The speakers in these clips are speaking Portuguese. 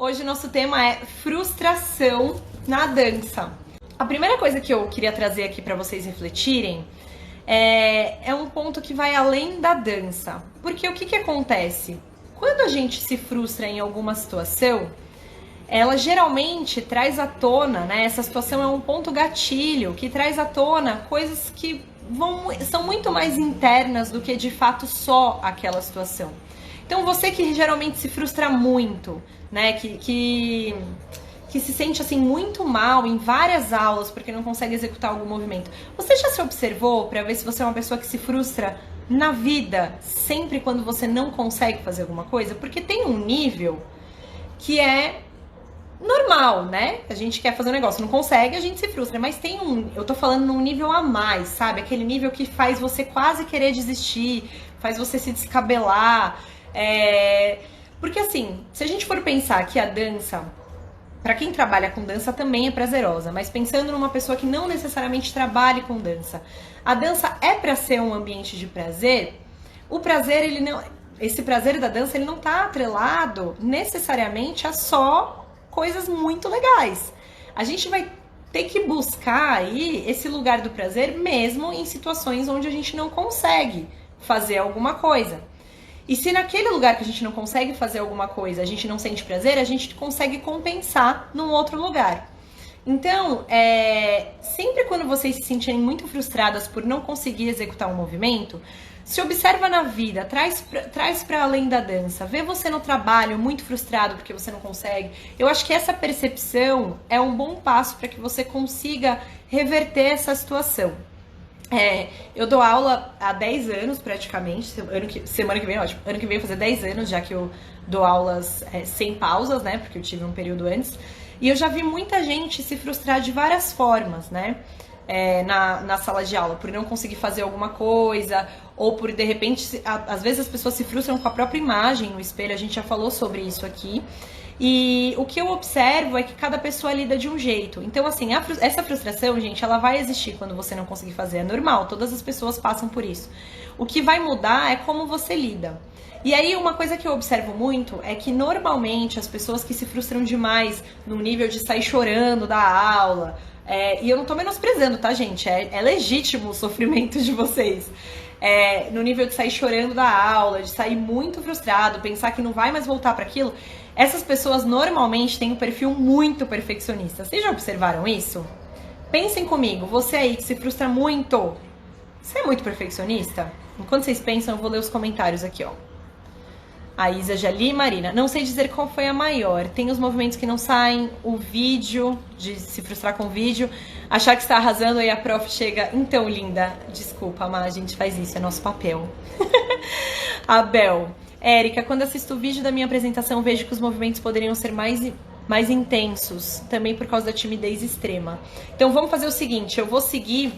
Hoje o nosso tema é frustração na dança. A primeira coisa que eu queria trazer aqui para vocês refletirem é um ponto que vai além da dança. Porque o que acontece? Quando a gente se frustra em alguma situação, ela geralmente traz à tona, né? Essa situação é um ponto gatilho que traz à tona coisas que são muito mais internas do que de fato só aquela situação. Então você que geralmente se frustra muito, né? Que se sente assim muito mal em várias aulas porque não consegue executar algum movimento. Você já se observou para ver se você é uma pessoa que se frustra na vida sempre quando você não consegue fazer alguma coisa? Porque tem um nível que é normal, né? A gente quer fazer um negócio, não consegue, a gente se frustra. Mas tem eu tô falando num nível a mais, sabe? Aquele nível que faz você quase querer desistir, faz você se descabelar. Porque assim, se a gente for pensar que a dança, para quem trabalha com dança também é prazerosa, mas pensando numa pessoa que não necessariamente trabalhe com dança, a dança é para ser um ambiente de prazer. O prazer, esse prazer da dança, ele não tá atrelado necessariamente a só coisas muito legais. A gente vai ter que buscar aí esse lugar do prazer mesmo em situações onde a gente não consegue fazer alguma coisa. E se naquele lugar que a gente não consegue fazer alguma coisa, a gente não sente prazer, a gente consegue compensar num outro lugar. Então, sempre quando vocês se sentirem muito frustradas por não conseguir executar um movimento, se observa na vida, traz para além da dança, vê você no trabalho muito frustrado porque você não consegue. Eu acho que essa percepção é um bom passo para que você consiga reverter essa situação. Eu dou aula há 10 anos praticamente, semana que vem, ótimo, ano que vem eu vou fazer 10 anos, já que eu dou aulas sem pausas, né, porque eu tive um período antes, e eu já vi muita gente se frustrar de várias formas, né, na sala de aula, por não conseguir fazer alguma coisa, ou por, de repente, às vezes as pessoas se frustram com a própria imagem no espelho, a gente já falou sobre isso aqui. E o que eu observo é que cada pessoa lida de um jeito. Então, assim, essa frustração, gente, ela vai existir quando você não conseguir fazer. É normal, todas as pessoas passam por isso. O que vai mudar é como você lida. E aí, uma coisa que eu observo muito é que, normalmente, as pessoas que se frustram demais no nível de sair chorando da aula... e eu não tô menosprezando, tá, gente? É legítimo o sofrimento de vocês. No nível de sair chorando da aula, de sair muito frustrado, pensar que não vai mais voltar para aquilo... Essas pessoas normalmente têm um perfil muito perfeccionista. Vocês já observaram isso? Pensem comigo, você aí que se frustra muito, você é muito perfeccionista? Enquanto vocês pensam, eu vou ler os comentários aqui, ó. A Isa já li, Marina. Não sei dizer qual foi a maior. Tem os movimentos que não saem, o vídeo, de se frustrar com o vídeo, achar que está arrasando e a prof chega. Então, linda, desculpa, mas a gente faz isso, é nosso papel. Abel. Érica, quando assisto o vídeo da minha apresentação, vejo que os movimentos poderiam ser mais intensos, também por causa da timidez extrema. Então vamos fazer o seguinte, eu vou seguir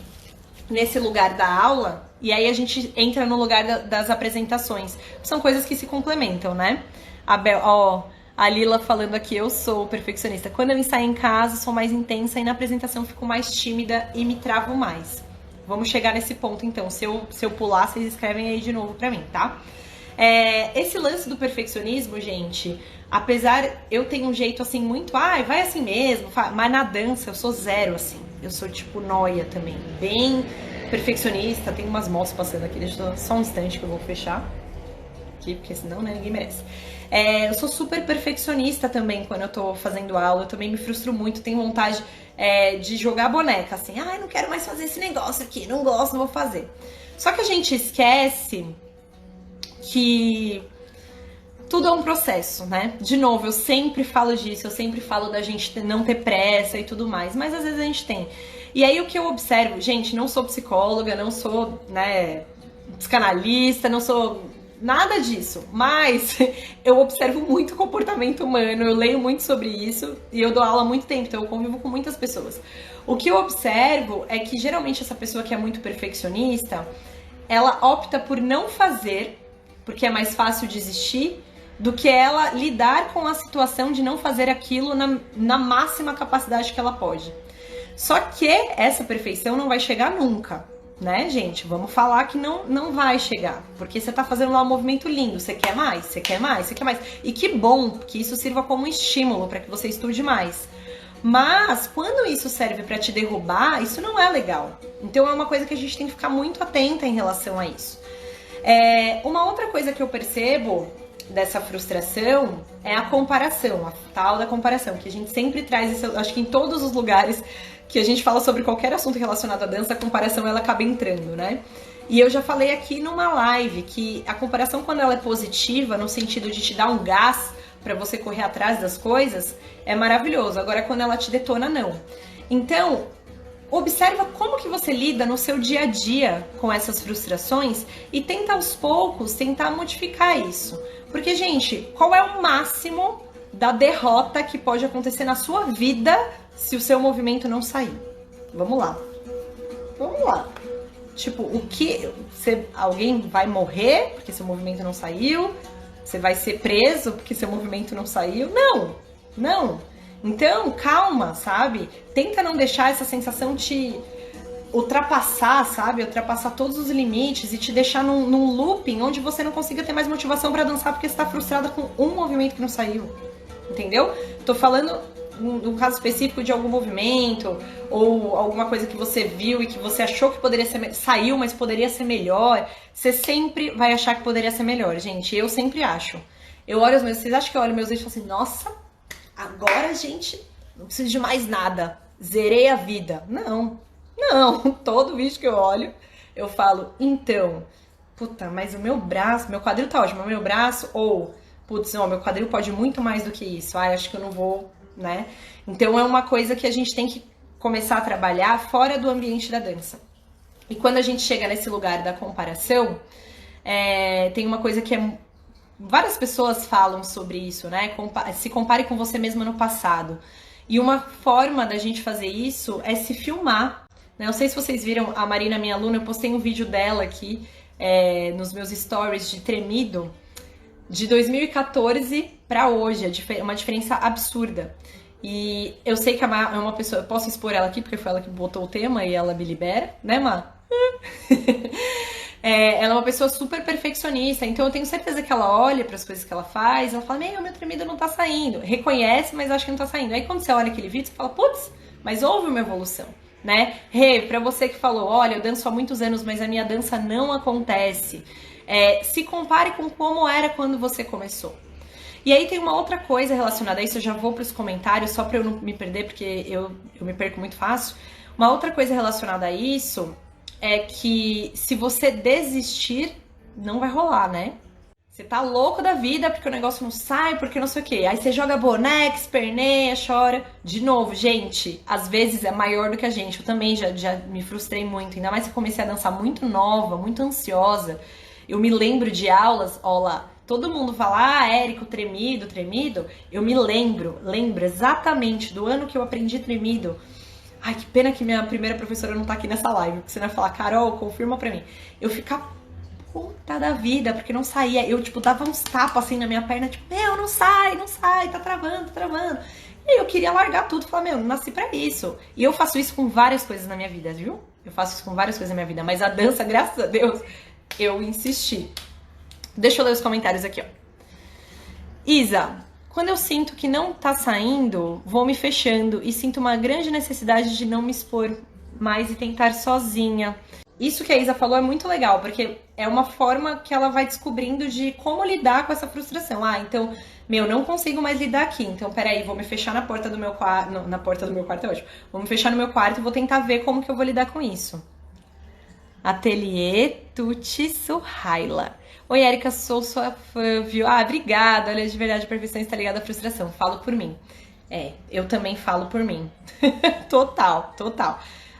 nesse lugar da aula e aí a gente entra no lugar das apresentações. São coisas que se complementam, né? A Lila falando aqui, eu sou perfeccionista. Quando eu ensaio em casa, sou mais intensa e na apresentação fico mais tímida e me travo mais. Vamos chegar nesse ponto então. Se eu pular, vocês escrevem aí de novo pra mim, tá? Esse lance do perfeccionismo, gente, apesar eu tenho um jeito assim muito, vai assim mesmo, mas na dança eu sou zero assim, eu sou tipo nóia também, bem perfeccionista. Tem umas motos passando aqui, deixa eu só um instante que eu vou fechar aqui, porque senão, né, ninguém merece. Eu sou super perfeccionista também quando eu tô fazendo aula, eu também me frustro muito, tenho vontade de jogar boneca, assim, não quero mais fazer esse negócio aqui, não gosto, não vou fazer. Só que a gente esquece que tudo é um processo, né? De novo, eu sempre falo disso, eu sempre falo da gente não ter pressa e tudo mais, mas às vezes a gente tem. E aí o que eu observo, gente, não sou psicóloga, não sou, né, psicanalista, não sou nada disso, mas eu observo muito o comportamento humano, eu leio muito sobre isso e eu dou aula há muito tempo, então eu convivo com muitas pessoas. O que eu observo é que geralmente essa pessoa que é muito perfeccionista, ela opta por não fazer porque é mais fácil desistir, do que ela lidar com a situação de não fazer aquilo na máxima capacidade que ela pode. Só que essa perfeição não vai chegar nunca. né, gente? Vamos falar que não vai chegar, porque você tá fazendo lá um movimento lindo, você quer mais, você quer mais, você quer mais. E que bom que isso sirva como estímulo para que você estude mais. Mas quando isso serve para te derrubar, isso não é legal. Então é uma coisa que a gente tem que ficar muito atenta em relação a isso. Uma outra coisa que eu percebo dessa frustração é a comparação, a tal da comparação, que a gente sempre traz isso, acho que em todos os lugares que a gente fala sobre qualquer assunto relacionado à dança, a comparação ela acaba entrando, né? E eu já falei aqui numa live que a comparação, quando ela é positiva, no sentido de te dar um gás para você correr atrás das coisas, é maravilhoso. Agora, quando ela te detona, não. Então, observa como que você lida no seu dia a dia com essas frustrações e tenta aos poucos tentar modificar isso. Porque, gente, qual é o máximo da derrota que pode acontecer na sua vida se o seu movimento não sair? Vamos lá. Vamos lá. Tipo, alguém vai morrer porque seu movimento não saiu? Você vai ser preso porque seu movimento não saiu? Não. Então, calma, sabe? Tenta não deixar essa sensação te ultrapassar, sabe? Ultrapassar todos os limites e te deixar num looping onde você não consiga ter mais motivação pra dançar porque você tá frustrada com um movimento que não saiu. Entendeu? Tô falando no caso específico de algum movimento ou alguma coisa que você viu e que você achou que poderia ser, saiu, mas poderia ser melhor. Você sempre vai achar que poderia ser melhor, gente. Eu sempre acho. Eu olho os meus, vocês acham que eu olho meus vídeos e falo assim, nossa, agora, gente, não preciso de mais nada. Zerei a vida. Não. Todo vídeo que eu olho, eu falo, então, puta, mas o meu braço, meu quadril tá ótimo, o meu braço, ou, putz, não, meu quadril pode muito mais do que isso. Ai, acho que eu não vou, né? Então é uma coisa que a gente tem que começar a trabalhar fora do ambiente da dança. E quando a gente chega nesse lugar da comparação, tem uma coisa que várias pessoas falam sobre isso, né? Se compare com você mesma no passado. E uma forma da gente fazer isso é se filmar. Não sei se vocês viram a Marina, minha aluna, eu postei um vídeo dela aqui nos meus stories de tremido de 2014 para hoje, uma diferença absurda. E eu sei que é uma pessoa, eu posso expor ela aqui porque foi ela que botou o tema e ela me libera, né, Má? Ela é uma pessoa super perfeccionista, então eu tenho certeza que ela olha para as coisas que ela faz, ela fala, meu tremido não tá saindo. Reconhece, mas acha que não tá saindo. Aí quando você olha aquele vídeo, você fala, putz, mas houve uma evolução, né? Pra você que falou, olha, eu danço há muitos anos, mas a minha dança não acontece. Se compare com como era quando você começou. E aí tem uma outra coisa relacionada a isso, eu já vou para os comentários, só para eu não me perder, porque eu me perco muito fácil. Uma outra coisa relacionada a isso é que se você desistir, não vai rolar, né? Você tá louco da vida porque o negócio não sai, porque não sei o quê. Aí você joga boneca, esperneia, chora. De novo, gente, às vezes é maior do que a gente. Eu também já me frustrei muito, ainda mais que eu comecei a dançar muito nova, muito ansiosa. Eu me lembro de aulas, ó lá, todo mundo fala, Érico, tremido. Eu me lembro exatamente do ano que eu aprendi tremido. Ai, que pena que minha primeira professora não tá aqui nessa live, porque você vai falar, Carol, confirma pra mim. Eu ficava puta da vida, porque não saía. Eu, dava uns tapas assim na minha perna, meu, não sai, tá travando. E eu queria largar tudo, falar, meu, não nasci pra isso. E eu faço isso com várias coisas na minha vida, viu? Eu faço isso com várias coisas na minha vida, mas a dança, graças a Deus, eu insisti. Deixa eu ler os comentários aqui, ó. Isa, quando eu sinto que não tá saindo, vou me fechando e sinto uma grande necessidade de não me expor mais e tentar sozinha. Isso que a Isa falou é muito legal, porque é uma forma que ela vai descobrindo de como lidar com essa frustração. Ah, então, não consigo mais lidar aqui. Então, peraí, vou me fechar na porta do meu quarto. Na porta do meu quarto é ótimo. Vou me fechar no meu quarto e vou tentar ver como que eu vou lidar com isso. Ateliê Tuti Suhaila. Oi, Érica, sou sua fã, viu? Ah, obrigada. Olha, de verdade, a perfeição está ligada à frustração. Falo por mim. Eu também falo por mim. Total.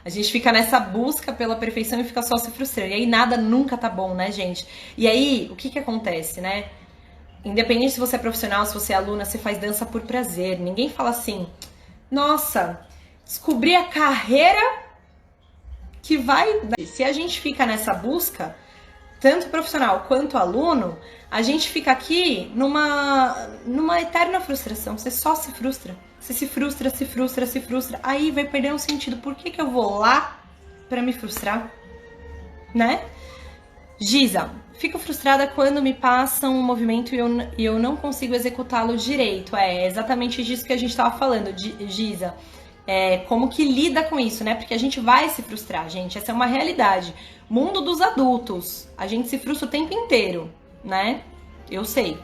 A gente fica nessa busca pela perfeição e fica só se frustrando. E aí nada nunca tá bom, né, gente? E aí, o que acontece, né? Independente se você é profissional, se você é aluna, você faz dança por prazer. Ninguém fala assim, nossa, descobri a carreira que vai... Se a gente fica nessa busca, tanto profissional quanto aluno, a gente fica aqui numa eterna frustração. Você só se frustra. Você se frustra. Aí vai perder um sentido. Por que eu vou lá pra me frustrar? né? Giza, fico frustrada quando me passam um movimento e eu não consigo executá-lo direito. É exatamente disso que a gente estava falando, Giza. Como que lida com isso, né? Porque a gente vai se frustrar, gente. Essa é uma realidade. Mundo dos adultos. A gente se frustra o tempo inteiro, né? Eu sei.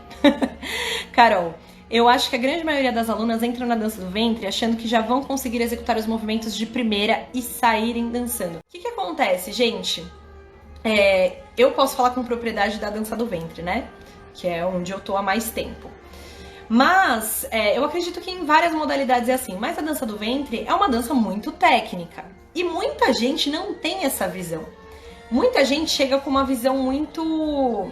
Carol, eu acho que a grande maioria das alunas entram na dança do ventre achando que já vão conseguir executar os movimentos de primeira e saírem dançando. O que acontece, gente? Eu posso falar com propriedade da dança do ventre, né? Que é onde eu tô há mais tempo. Mas eu acredito que em várias modalidades é assim. Mas a dança do ventre é uma dança muito técnica. E muita gente não tem essa visão. Muita gente chega com uma visão muito...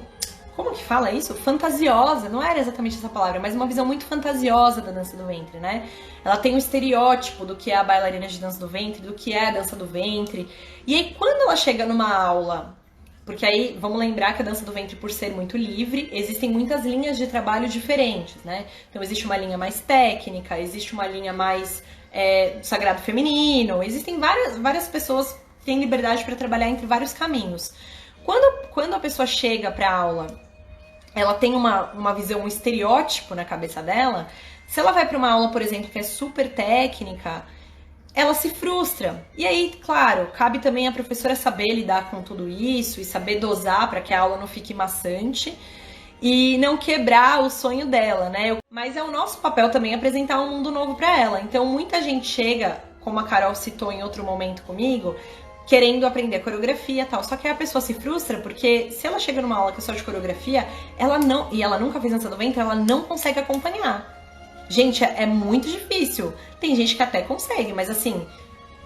Como que fala isso? Fantasiosa. Não era exatamente essa palavra, mas uma visão muito fantasiosa da dança do ventre, né? Ela tem um estereótipo do que é a bailarina de dança do ventre, do que é a dança do ventre. E aí, quando ela chega numa aula... Porque aí, vamos lembrar que a dança do ventre, por ser muito livre, existem muitas linhas de trabalho diferentes, né? Então, existe uma linha mais técnica, existe uma linha mais sagrado feminino, existem várias pessoas que têm liberdade para trabalhar entre vários caminhos. Quando a pessoa chega para a aula, ela tem uma visão, um estereótipo na cabeça dela, se ela vai para uma aula, por exemplo, que é super técnica, ela se frustra. E aí, claro, cabe também a professora saber lidar com tudo isso e saber dosar para que a aula não fique maçante e não quebrar o sonho dela, né? Mas é o nosso papel também apresentar um mundo novo para ela. Então, muita gente chega, como a Carol citou em outro momento comigo, querendo aprender coreografia e tal. Só que a pessoa se frustra porque se ela chega numa aula que é só de coreografia, ela nunca fez dança do ventre, ela não consegue acompanhar. Gente, é muito difícil. Tem gente que até consegue, mas assim,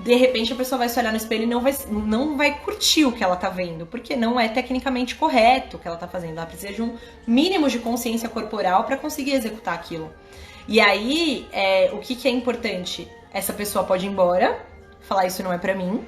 de repente a pessoa vai se olhar no espelho e não vai curtir o que ela tá vendo, porque não é tecnicamente correto o que ela tá fazendo. Ela precisa de um mínimo de consciência corporal para conseguir executar aquilo. E aí, o que é importante? Essa pessoa pode ir embora, falar isso não é pra mim,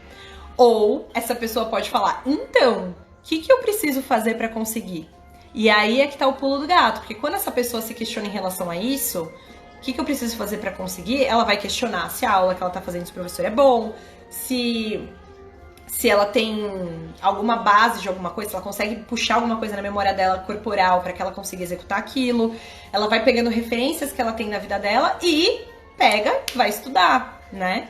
ou essa pessoa pode falar, então, o que eu preciso fazer para conseguir? E aí é que tá o pulo do gato, porque quando essa pessoa se questiona em relação a isso, o que eu preciso fazer para conseguir? Ela vai questionar se a aula que ela tá fazendo com o professor é bom, se ela tem alguma base de alguma coisa, se ela consegue puxar alguma coisa na memória dela corporal para que ela consiga executar aquilo. Ela vai pegando referências que ela tem na vida dela e vai estudar, né?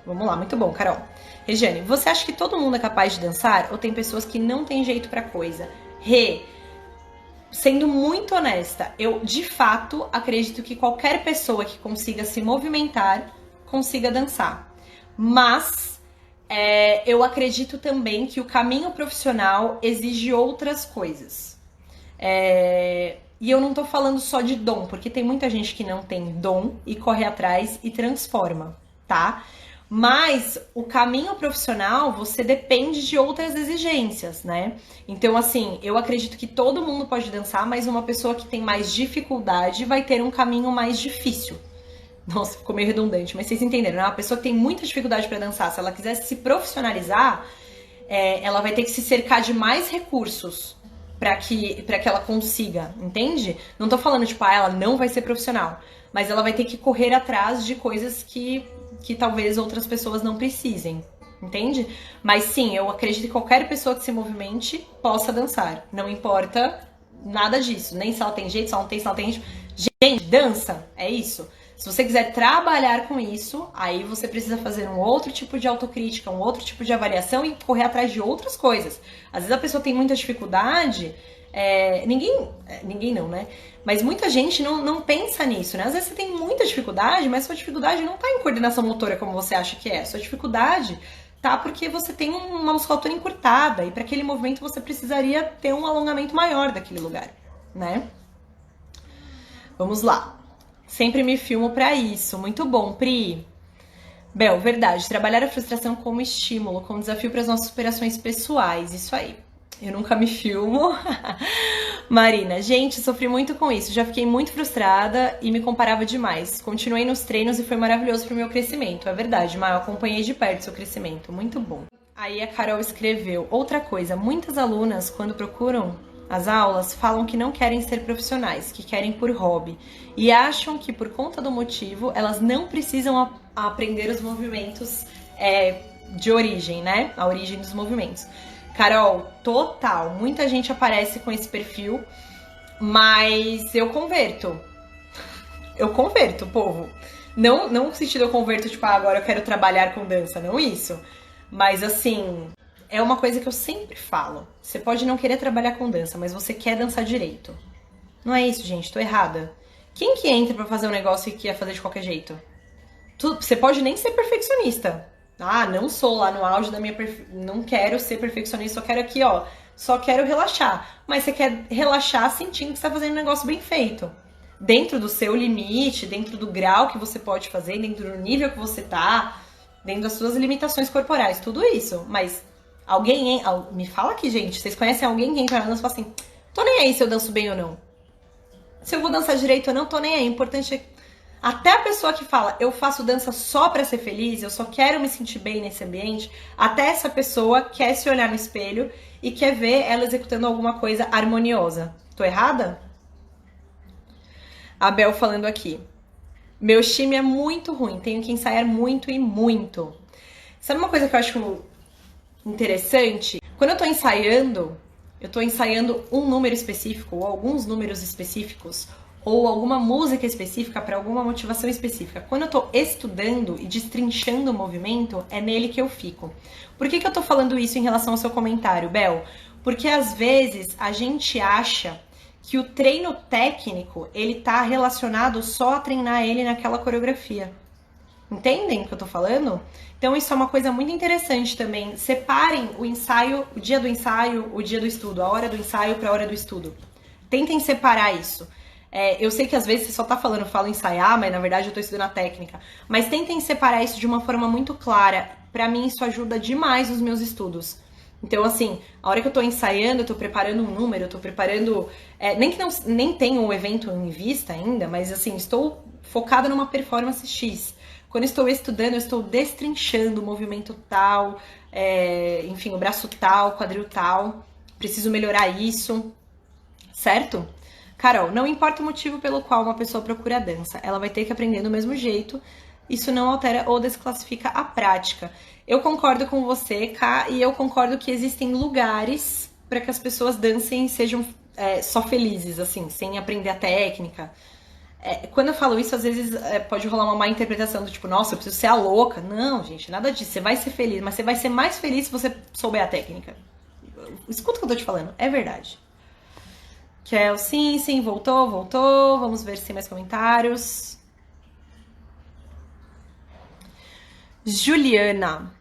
Vamos lá, muito bom, Carol. Regiane, você acha que todo mundo é capaz de dançar ou tem pessoas que não têm jeito pra coisa? Sendo muito honesta, eu de fato acredito que qualquer pessoa que consiga se movimentar consiga dançar. Mas eu acredito também que o caminho profissional exige outras coisas. E eu não tô falando só de dom, porque tem muita gente que não tem dom e corre atrás e transforma, tá? Mas o caminho profissional, você depende de outras exigências, né? Então, assim, eu acredito que todo mundo pode dançar, mas uma pessoa que tem mais dificuldade vai ter um caminho mais difícil. Nossa, ficou meio redundante, mas vocês entenderam, né? Uma pessoa que tem muita dificuldade para dançar, se ela quiser se profissionalizar, ela vai ter que se cercar de mais recursos para que ela consiga, entende? Não tô falando, tipo, ela não vai ser profissional, mas ela vai ter que correr atrás de coisas que talvez outras pessoas não precisem, entende? Mas sim, eu acredito que qualquer pessoa que se movimente possa dançar. Não importa nada disso, nem se ela tem jeito, se ela não tem, se ela tem jeito. Gente, dança, é isso. Se você quiser trabalhar com isso, aí você precisa fazer um outro tipo de autocrítica, um outro tipo de avaliação e correr atrás de outras coisas. Às vezes a pessoa tem muita dificuldade, ninguém não, né? Mas muita gente não pensa nisso, né? Às vezes você tem muita dificuldade, mas sua dificuldade não tá em coordenação motora como você acha que é. Sua dificuldade tá porque você tem uma musculatura encurtada e para aquele movimento você precisaria ter um alongamento maior daquele lugar, né? Vamos lá. Sempre me filmo pra isso. Muito bom, Pri. Bel, verdade. Trabalhar a frustração como estímulo, como desafio para as nossas superações pessoais. Isso aí. Eu nunca me filmo. Marina, gente, sofri muito com isso. Já fiquei muito frustrada e me comparava demais. Continuei nos treinos e foi maravilhoso pro meu crescimento. É verdade, Maio, acompanhei de perto seu crescimento. Muito bom. Aí a Carol escreveu. Outra coisa, muitas alunas, quando procuram as aulas, falam que não querem ser profissionais, que querem por hobby. E acham que por conta do motivo, elas não precisam aprender os movimentos de origem, né? A origem dos movimentos. Carol, total. Muita gente aparece com esse perfil, mas eu converto. Eu converto, povo. Não no sentido eu converto, tipo, agora eu quero trabalhar com dança, não isso. Mas assim, é uma coisa que eu sempre falo. Você pode não querer trabalhar com dança, mas você quer dançar direito. Não é isso, gente, tô errada. Quem que entra pra fazer um negócio e quer fazer de qualquer jeito? Você pode nem ser perfeccionista. Ah, não sou lá no auge da minha... Não quero ser perfeccionista, só quero aqui, ó. Só quero relaxar. Mas você quer relaxar sentindo que você tá fazendo um negócio bem feito. Dentro do seu limite, dentro do grau que você pode fazer, dentro do nível que você tá, dentro das suas limitações corporais, tudo isso. Mas alguém... Me fala aqui, gente. Vocês conhecem alguém que entra na dança e fala assim, tô nem aí se eu danço bem ou não. Se eu vou dançar direito ou não, tô nem aí. O importante é... Até a pessoa que fala, eu faço dança só pra ser feliz, eu só quero me sentir bem nesse ambiente, até essa pessoa quer se olhar no espelho e quer ver ela executando alguma coisa harmoniosa. Tô errada? A Bel falando aqui. Meu time é muito ruim, tenho que ensaiar muito e muito. Sabe uma coisa que eu acho interessante? Quando eu tô ensaiando um número específico, ou alguns números específicos, ou alguma música específica para alguma motivação específica. Quando eu tô estudando e destrinchando o movimento, é nele que eu fico. Por que eu tô falando isso em relação ao seu comentário, Bel? Porque às vezes a gente acha que o treino técnico, ele tá relacionado só a treinar ele naquela coreografia. Entendem o que eu tô falando? Então isso é uma coisa muito interessante também. Separem o ensaio, o dia do ensaio, o dia do estudo, a hora do ensaio para a hora do estudo. Tentem separar isso. Eu sei que às vezes você só tá falando, falo ensaiar, mas na verdade eu tô estudando a técnica. Mas tentem separar isso de uma forma muito clara. Pra mim isso ajuda demais os meus estudos. Então, assim, a hora que eu tô ensaiando, eu tô preparando um número, eu tô preparando... nem tenho o evento em vista ainda, mas assim, estou focada numa performance X. Quando eu estou estudando, eu estou destrinchando o movimento tal, enfim, o braço tal, o quadril tal. Preciso melhorar isso, certo? Carol, não importa o motivo pelo qual uma pessoa procura a dança, ela vai ter que aprender do mesmo jeito. Isso não altera ou desclassifica a prática. Eu concordo com você, Ká, e eu concordo que existem lugares para que as pessoas dancem e sejam só felizes, assim, sem aprender a técnica. Quando eu falo isso, às vezes pode rolar uma má interpretação do tipo, nossa, eu preciso ser a louca. Não, gente, nada disso. Você vai ser feliz, mas você vai ser mais feliz se você souber a técnica. Escuta o que eu tô te falando, é verdade. Kel, sim, voltou. Vamos ver se tem mais comentários. Juliana,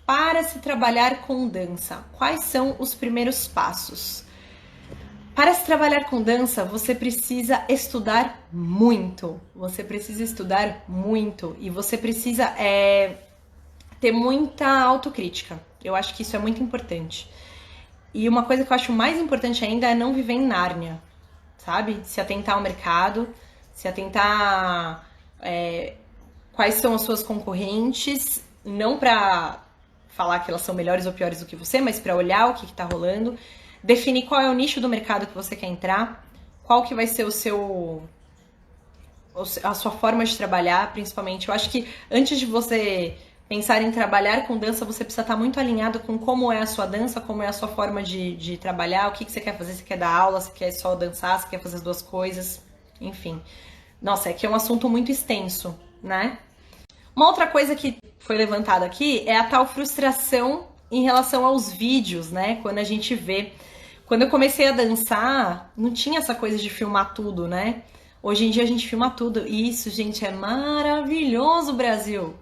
para se trabalhar com dança, quais são os primeiros passos? Para se trabalhar com dança, você precisa estudar muito. E você precisa ter muita autocrítica. Eu acho que isso é muito importante. E uma coisa que eu acho mais importante ainda é não viver em Nárnia, sabe? Se atentar ao mercado, se atentar quais são as suas concorrentes, não pra falar que elas são melhores ou piores do que você, mas pra olhar o que tá rolando, definir qual é o nicho do mercado que você quer entrar, qual que vai ser a sua forma de trabalhar, principalmente. Eu acho que antes de você pensar em trabalhar com dança, você precisa estar muito alinhado com como é a sua dança, como é a sua forma de trabalhar, o que você quer fazer, você quer dar aula, você quer só dançar, você quer fazer as duas coisas, enfim. Nossa, é que é um assunto muito extenso, né? Uma outra coisa que foi levantada aqui é a tal frustração em relação aos vídeos, né? Quando a gente vê. Quando eu comecei a dançar, não tinha essa coisa de filmar tudo, né? Hoje em dia a gente filma tudo. E isso, gente, é maravilhoso, Brasil!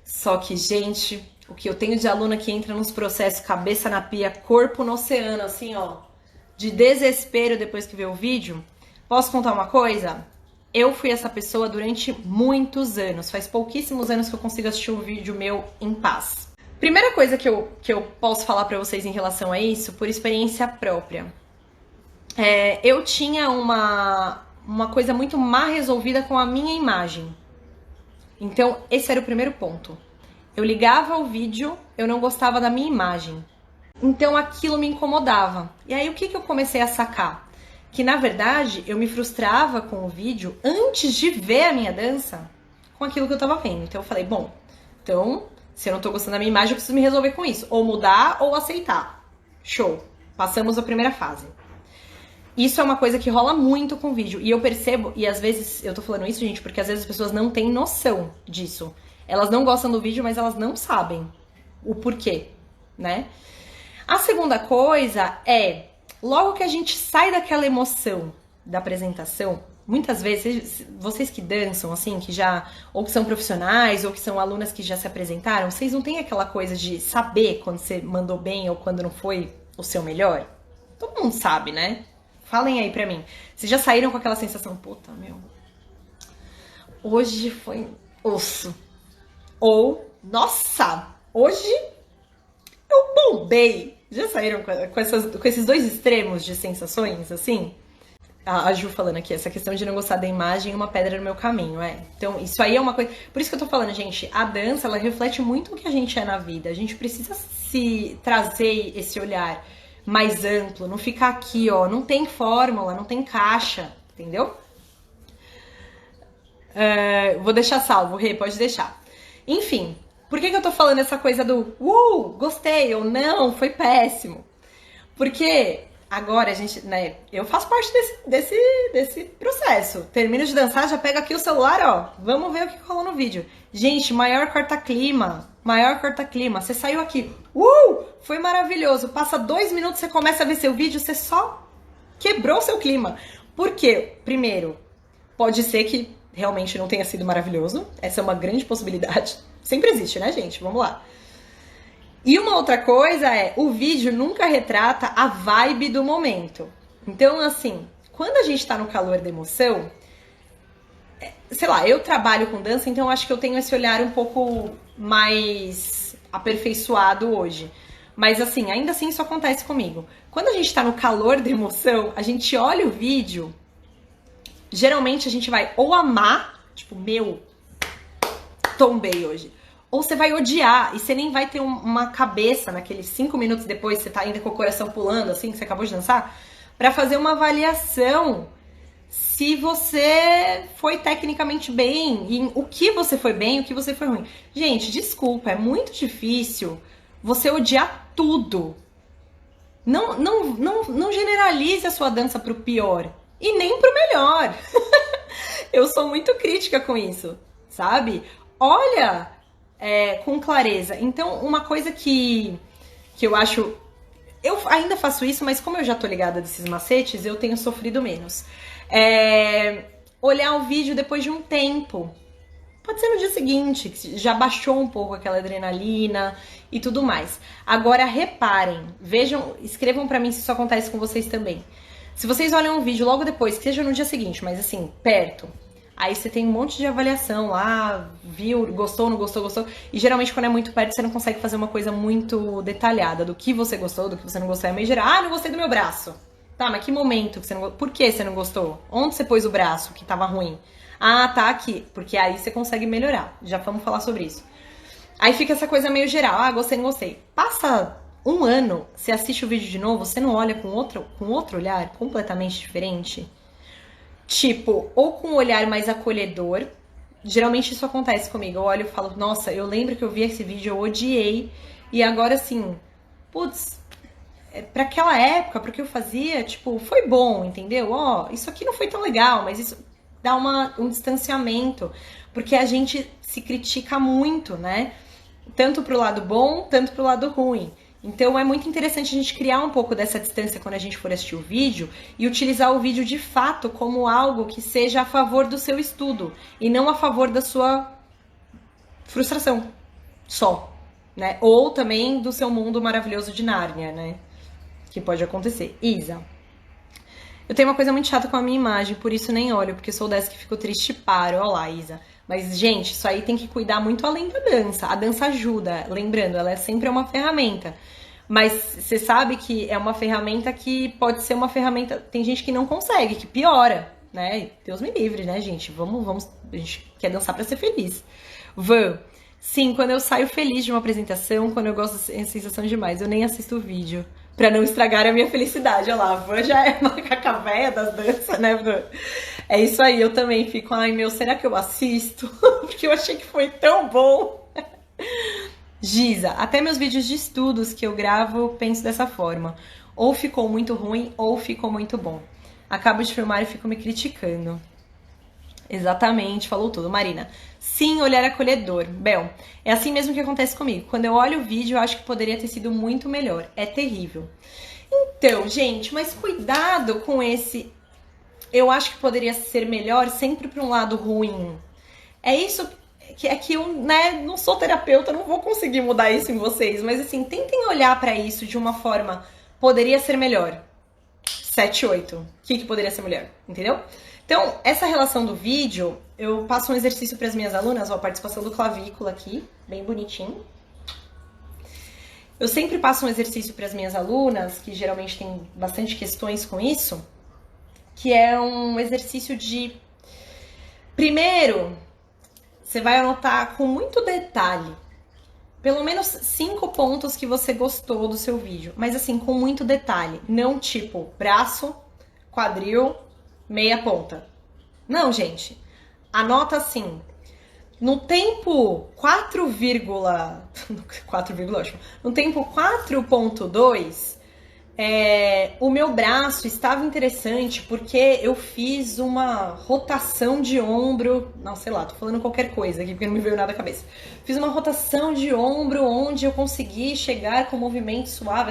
Só que, gente, o que eu tenho de aluna que entra nos processos cabeça na pia, corpo no oceano, assim, ó, de desespero depois que vê o vídeo. Posso contar uma coisa? Eu fui essa pessoa durante muitos anos. Faz pouquíssimos anos que eu consigo assistir um vídeo meu em paz. Primeira coisa que eu posso falar pra vocês em relação a isso, por experiência própria. Eu tinha uma coisa muito mal resolvida com a minha imagem. Então, esse era o primeiro ponto. Eu ligava o vídeo, eu não gostava da minha imagem. Então, aquilo me incomodava. E aí, o que eu comecei a sacar? Que, na verdade, eu me frustrava com o vídeo antes de ver a minha dança com aquilo que eu tava vendo. Então, eu falei, bom, então, se eu não tô gostando da minha imagem, eu preciso me resolver com isso. Ou mudar ou aceitar. Show. Passamos a primeira fase. Isso é uma coisa que rola muito com vídeo. E eu percebo, e às vezes, eu tô falando isso, gente, porque às vezes as pessoas não têm noção disso. Elas não gostam do vídeo, mas elas não sabem o porquê, né? A segunda coisa é, logo que a gente sai daquela emoção da apresentação, muitas vezes, vocês que dançam, assim, que já, ou que são profissionais, ou que são alunas que já se apresentaram, vocês não têm aquela coisa de saber quando você mandou bem ou quando não foi o seu melhor? Todo mundo sabe, né? Falem aí pra mim. Vocês já saíram com aquela sensação, puta, meu, hoje foi osso. Ou, nossa, hoje eu bombei. Já saíram com esses dois extremos de sensações, assim? A Ju falando aqui, essa questão de não gostar da imagem é uma pedra no meu caminho, é. Então, isso aí é uma coisa... Por isso que eu tô falando, gente, a dança, ela reflete muito o que a gente é na vida. A gente precisa se trazer esse olhar mais amplo, não ficar aqui, ó, não tem fórmula, não tem caixa, entendeu? Vou deixar salvo, Rê, pode deixar. Enfim, por que eu tô falando essa coisa do gostei ou não, foi péssimo? Porque agora a gente, né, eu faço parte desse processo. Termino de dançar, já pego aqui o celular, ó, vamos ver o que rolou no vídeo. Gente, maior corta-clima. Você saiu aqui, foi maravilhoso. Passa 2 minutos, você começa a ver seu vídeo, você só quebrou seu clima. Por quê? Primeiro, pode ser que realmente não tenha sido maravilhoso. Essa é uma grande possibilidade. Sempre existe, né, gente? Vamos lá. E uma outra coisa é, o vídeo nunca retrata a vibe do momento. Então, assim, quando a gente tá no calor da emoção, sei lá, eu trabalho com dança, então acho que eu tenho esse olhar um pouco mais aperfeiçoado hoje. Mas assim, ainda assim isso acontece comigo. Quando a gente tá no calor da emoção, a gente olha o vídeo, geralmente a gente vai ou amar, tipo, meu, tombei hoje. Ou você vai odiar e você nem vai ter uma cabeça naqueles 5 minutos depois, você tá ainda com o coração pulando, assim, que você acabou de dançar, pra fazer uma avaliação se você foi tecnicamente bem, e o que você foi bem, o que você foi ruim. Gente, desculpa, é muito difícil você odiar tudo. Não generalize a sua dança pro pior e nem pro melhor. Eu sou muito crítica com isso, sabe? Olha com clareza. Então, uma coisa que eu acho... Eu ainda faço isso, mas como eu já tô ligada desses macetes, eu tenho sofrido menos. Olhar o vídeo depois de um tempo. Pode ser no dia seguinte, que já baixou um pouco aquela adrenalina e tudo mais. Agora, reparem, vejam, escrevam pra mim se isso acontece com vocês também. Se vocês olham um vídeo logo depois, que seja no dia seguinte, mas assim, perto, aí você tem um monte de avaliação lá, viu, gostou, não gostou, gostou. E geralmente quando é muito perto, você não consegue fazer uma coisa muito detalhada do que você gostou, do que você não gostou. É meio geral, não gostei do meu braço. Tá, mas que momento que você não gostou? Por que você não gostou? Onde você pôs o braço que tava ruim? Ah, tá aqui. Porque aí você consegue melhorar. Já vamos falar sobre isso. Aí fica essa coisa meio geral. Ah, gostei, não gostei. Passa um ano, você assiste o vídeo de novo, você não olha com outro olhar completamente diferente? Tipo, ou com um olhar mais acolhedor. Geralmente isso acontece comigo. Eu olho e falo, nossa, eu lembro que eu vi esse vídeo, eu odiei. E agora, assim, putz, pra aquela época, pro que eu fazia, tipo, foi bom, entendeu? Ó, isso aqui não foi tão legal, mas isso dá um distanciamento. Porque a gente se critica muito, né? Tanto pro lado bom, tanto pro lado ruim. Então é muito interessante a gente criar um pouco dessa distância quando a gente for assistir o vídeo e utilizar o vídeo de fato como algo que seja a favor do seu estudo e não a favor da sua frustração só, né? Ou também do seu mundo maravilhoso de Nárnia, né? Que pode acontecer. Isa, eu tenho uma coisa muito chata com a minha imagem, por isso nem olho, porque sou dessa que fico triste e paro. Olha lá, Isa. Mas, gente, isso aí tem que cuidar muito além da dança. A dança ajuda, lembrando, ela é sempre uma ferramenta. Mas você sabe que é uma ferramenta que pode ser uma ferramenta... Tem gente que não consegue, que piora, né? Deus me livre, né, gente? Vamos... A gente quer dançar pra ser feliz. Van, sim, quando eu saio feliz de uma apresentação, quando eu gosto, é sensação demais. Eu nem assisto o vídeo pra não estragar a minha felicidade. Olha lá, a Van já é macaca véia das danças, né, Van? É isso aí, eu também fico, ai meu, será que eu assisto? Porque eu achei que foi tão bom. Giza, até meus vídeos de estudos que eu gravo, eu penso dessa forma. Ou ficou muito ruim, ou ficou muito bom. Acabo de filmar e fico me criticando. Exatamente, falou tudo, Marina. Sim, olhar acolhedor. Bel, é assim mesmo que acontece comigo. Quando eu olho o vídeo, eu acho que poderia ter sido muito melhor. É terrível. Então, gente, mas cuidado com esse. Eu acho que poderia ser melhor sempre para um lado ruim. É isso que eu, né, não sou terapeuta, não vou conseguir mudar isso em vocês, mas assim, tentem olhar para isso de uma forma, poderia ser melhor. 7, 8. O que poderia ser melhor? Entendeu? Então, essa relação do vídeo, eu passo um exercício para as minhas alunas, ó, a participação do clavícula aqui, bem bonitinho. Eu sempre passo um exercício para as minhas alunas, que geralmente tem bastante questões com isso, que é um exercício de... Primeiro, você vai anotar com muito detalhe, pelo menos 5 pontos que você gostou do seu vídeo, mas assim, com muito detalhe, não tipo braço, quadril, meia ponta. Não, gente, anota assim, no tempo 4, 4, ótimo. No tempo 4.2, o meu braço estava interessante porque eu fiz uma rotação de ombro. Não, sei lá, tô falando qualquer coisa aqui porque não me veio nada à cabeça. Fiz uma rotação de ombro onde eu consegui chegar com movimento suave.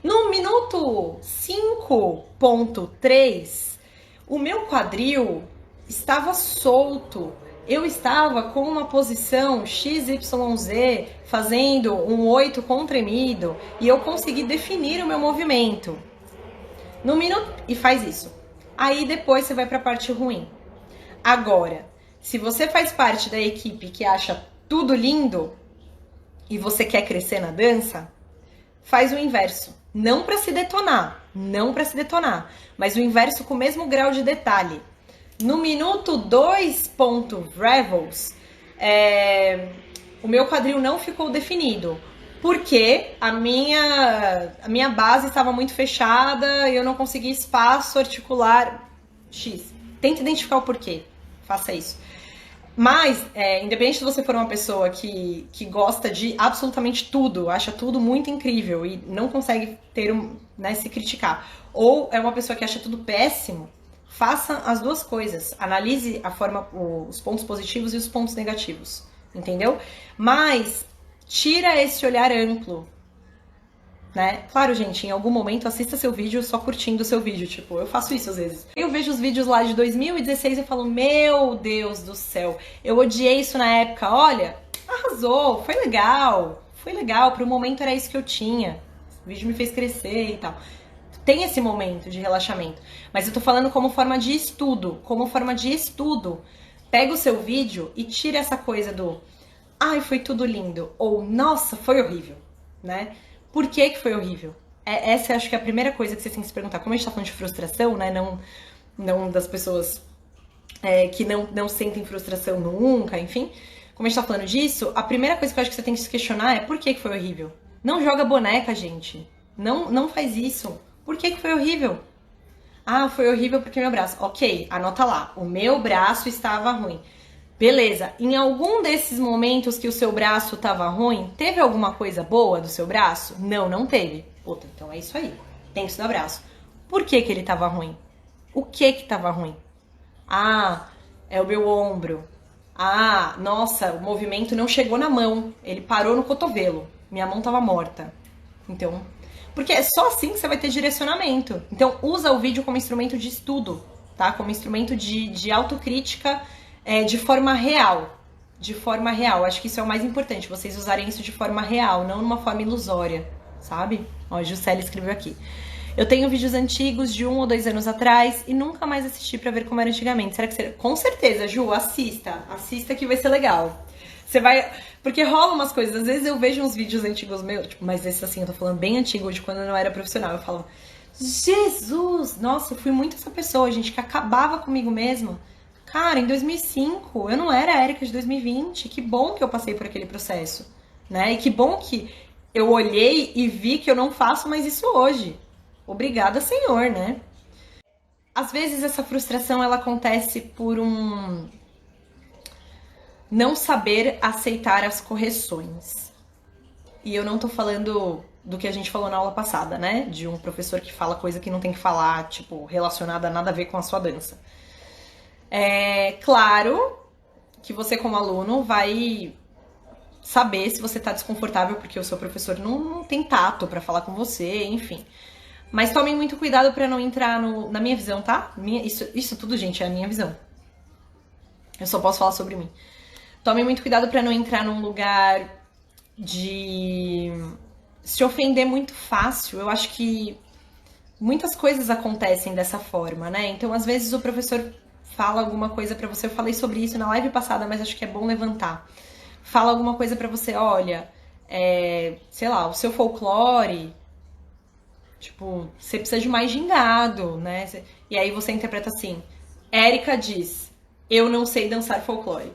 No minuto 5.3, o meu quadril estava solto. Eu estava com uma posição XYZ, fazendo um 8 comprimido, e eu consegui definir o meu movimento. No minuto... E faz isso. Aí depois você vai para a parte ruim. Agora, se você faz parte da equipe que acha tudo lindo, e você quer crescer na dança, faz o inverso. Não para se detonar, mas o inverso com o mesmo grau de detalhe. No minuto 2 revels, o meu quadril não ficou definido, porque a minha base estava muito fechada e eu não consegui espaço articular X. Tenta identificar o porquê, faça isso. Mas, independente de você for uma pessoa que gosta de absolutamente tudo, acha tudo muito incrível e não consegue ter se criticar, ou é uma pessoa que acha tudo péssimo, faça as duas coisas. Analise a forma, os pontos positivos e os pontos negativos, entendeu? Mas tira esse olhar amplo, né? Claro, gente, em algum momento assista seu vídeo só curtindo o seu vídeo, tipo, eu faço isso às vezes. Eu vejo os vídeos lá de 2016 e falo, meu Deus do céu, eu odiei isso na época, olha, arrasou, foi legal, pro momento era isso que eu tinha, o vídeo me fez crescer e tal. Tem esse momento de relaxamento, mas eu tô falando como forma de estudo, pega o seu vídeo e tira essa coisa do, ai, foi tudo lindo, ou nossa, foi horrível, né? Por que foi horrível? Essa acho que é a primeira coisa que você tem que se perguntar. Como a gente tá falando de frustração, né? Não das pessoas que não sentem frustração nunca, enfim. Como a gente tá falando disso, a primeira coisa que eu acho que você tem que se questionar é por que foi horrível? Não joga boneca, gente. Não faz isso. Por que foi horrível? Ah, foi horrível porque meu braço. Ok, anota lá. O meu braço estava ruim. Beleza, em algum desses momentos que o seu braço tava ruim, teve alguma coisa boa do seu braço? Não teve. Puta, então é isso aí. Tem que estudar braço. Por que ele tava ruim? O que tava ruim? Ah, é o meu ombro. Ah, nossa, o movimento não chegou na mão. Ele parou no cotovelo. Minha mão tava morta. Então, porque é só assim que você vai ter direcionamento. Então, usa o vídeo como instrumento de estudo, tá? Como instrumento de autocrítica. De forma real. Acho que isso é o mais importante, vocês usarem isso de forma real, não numa forma ilusória, sabe? Ó, a Juscelia escreveu aqui. Eu tenho vídeos antigos de 1 ou 2 anos atrás e nunca mais assisti pra ver como era antigamente. Será que será? Com certeza, Ju, assista que vai ser legal. Você vai... Porque rola umas coisas, às vezes eu vejo uns vídeos antigos meus, tipo, mas esse assim, eu tô falando bem antigo, de quando eu não era profissional, eu falo, Jesus, nossa, eu fui muito essa pessoa, gente, que acabava comigo mesma. Cara, em 2005, eu não era a Erika de 2020. Que bom que eu passei por aquele processo, né? E que bom que eu olhei e vi que eu não faço mais isso hoje. Obrigada, Senhor, né? Às vezes essa frustração, ela acontece por não saber aceitar as correções. E eu não tô falando do que a gente falou na aula passada, né? De um professor que fala coisa que não tem que falar, tipo, relacionada a nada a ver com a sua dança. É claro que você, como aluno, vai saber se você tá desconfortável porque o seu professor não tem tato pra falar com você, enfim. Mas tomem muito cuidado pra não entrar na minha visão, tá? Isso tudo, gente, é a minha visão. Eu só posso falar sobre mim. Tomem muito cuidado pra não entrar num lugar de se ofender muito fácil. Eu acho que muitas coisas acontecem dessa forma, né? Então, às vezes, o professor fala alguma coisa pra você. Eu falei sobre isso na live passada, mas acho que é bom levantar. Fala alguma coisa pra você, olha, sei lá, o seu folclore, tipo, você precisa de mais gingado, né? E aí você interpreta assim, Érica diz, eu não sei dançar folclore,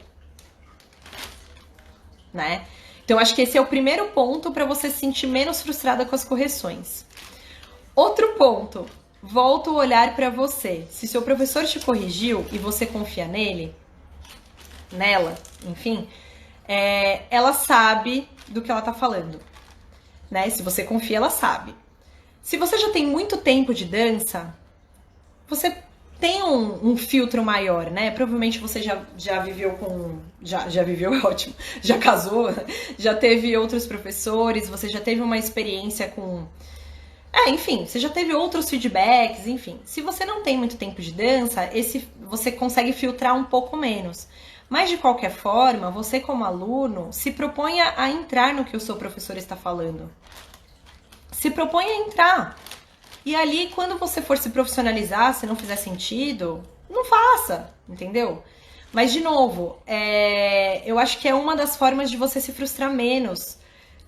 né? Então, acho que esse é o primeiro ponto pra você se sentir menos frustrada com as correções. Outro ponto, volta o olhar pra você. Se seu professor te corrigiu e você confia nele, nela, enfim, ela sabe do que ela tá falando, né? Se você confia, ela sabe. Se você já tem muito tempo de dança, você tem um filtro maior, né? Provavelmente você já viveu com... Já viveu, é ótimo. Já casou, já teve outros professores, você já teve uma experiência com... enfim, você já teve outros feedbacks, enfim. Se você não tem muito tempo de dança, você consegue filtrar um pouco menos. Mas, de qualquer forma, você como aluno, se proponha a entrar no que o seu professor está falando. Se proponha a entrar. E ali, quando você for se profissionalizar, se não fizer sentido, não faça, entendeu? Mas, de novo, eu acho que é uma das formas de você se frustrar menos,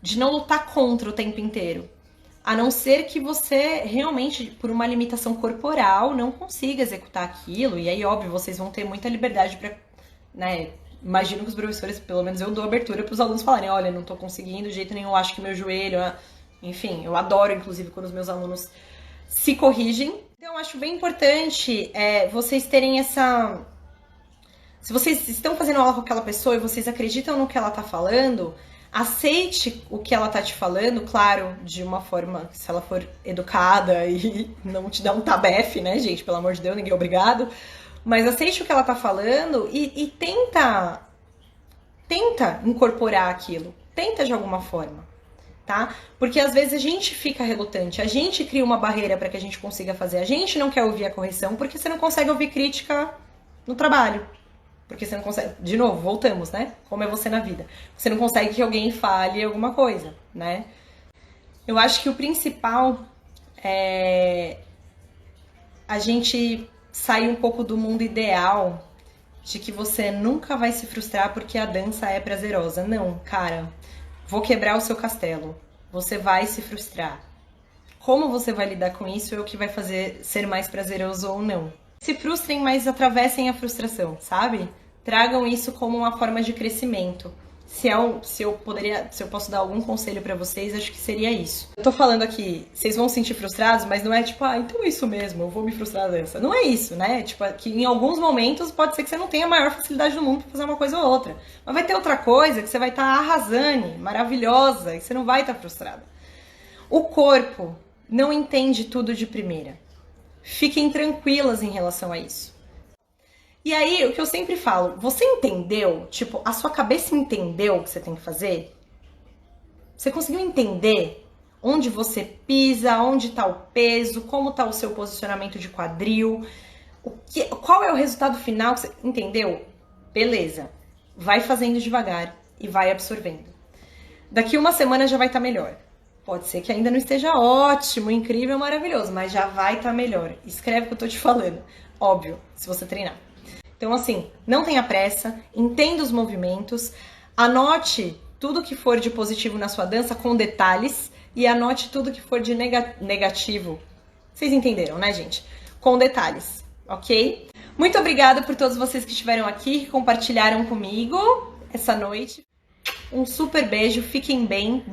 de não lutar contra o tempo inteiro. A não ser que você realmente, por uma limitação corporal, não consiga executar aquilo. E aí, óbvio, vocês vão ter muita liberdade para, né? Imagino que os professores, pelo menos eu dou abertura para os alunos falarem, olha, não tô conseguindo de jeito nenhum, acho que meu joelho... Enfim, eu adoro, inclusive, quando os meus alunos se corrigem. Então, eu acho bem importante vocês terem essa... Se vocês estão fazendo aula com aquela pessoa e vocês acreditam no que ela tá falando, aceite o que ela tá te falando, claro, de uma forma, se ela for educada e não te dar um tabefe, né, gente? Pelo amor de Deus, ninguém é obrigado. Mas aceite o que ela tá falando e tenta incorporar aquilo. Tenta de alguma forma. Tá? Porque às vezes a gente fica relutante, a gente cria uma barreira para que a gente consiga fazer. A gente não quer ouvir a correção porque você não consegue ouvir crítica no trabalho. Porque você não consegue... De novo, voltamos, né? Como é você na vida. Você não consegue que alguém fale alguma coisa, né? Eu acho que o principal é a gente sair um pouco do mundo ideal de que você nunca vai se frustrar porque a dança é prazerosa. Não, cara... Vou quebrar o seu castelo. Você vai se frustrar. Como você vai lidar com isso é o que vai fazer ser mais prazeroso ou não. Se frustrem, mas atravessem a frustração, sabe? Tragam isso como uma forma de crescimento. Se eu posso dar algum conselho pra vocês, acho que seria isso. Eu tô falando aqui, vocês vão se sentir frustrados, mas não é tipo, então é isso mesmo, eu vou me frustrar dessa. Não é isso, né? Tipo, que em alguns momentos pode ser que você não tenha a maior facilidade do mundo pra fazer uma coisa ou outra. Mas vai ter outra coisa que você vai estar arrasando, maravilhosa, e você não vai estar frustrada. O corpo não entende tudo de primeira. Fiquem tranquilas em relação a isso. E aí, o que eu sempre falo, você entendeu? Tipo, a sua cabeça entendeu o que você tem que fazer? Você conseguiu entender onde você pisa, onde tá o peso, como tá o seu posicionamento de quadril, qual é o resultado final que você entendeu? Beleza. Vai fazendo devagar e vai absorvendo. Daqui uma semana já vai estar melhor. Pode ser que ainda não esteja ótimo, incrível, maravilhoso, mas já vai estar melhor. Escreve o que eu tô te falando. Óbvio, se você treinar. Então, assim, não tenha pressa, entenda os movimentos, anote tudo que for de positivo na sua dança com detalhes e anote tudo que for de negativo. Vocês entenderam, né, gente? Com detalhes, ok? Muito obrigada por todos vocês que estiveram aqui, que compartilharam comigo essa noite. Um super beijo, fiquem bem.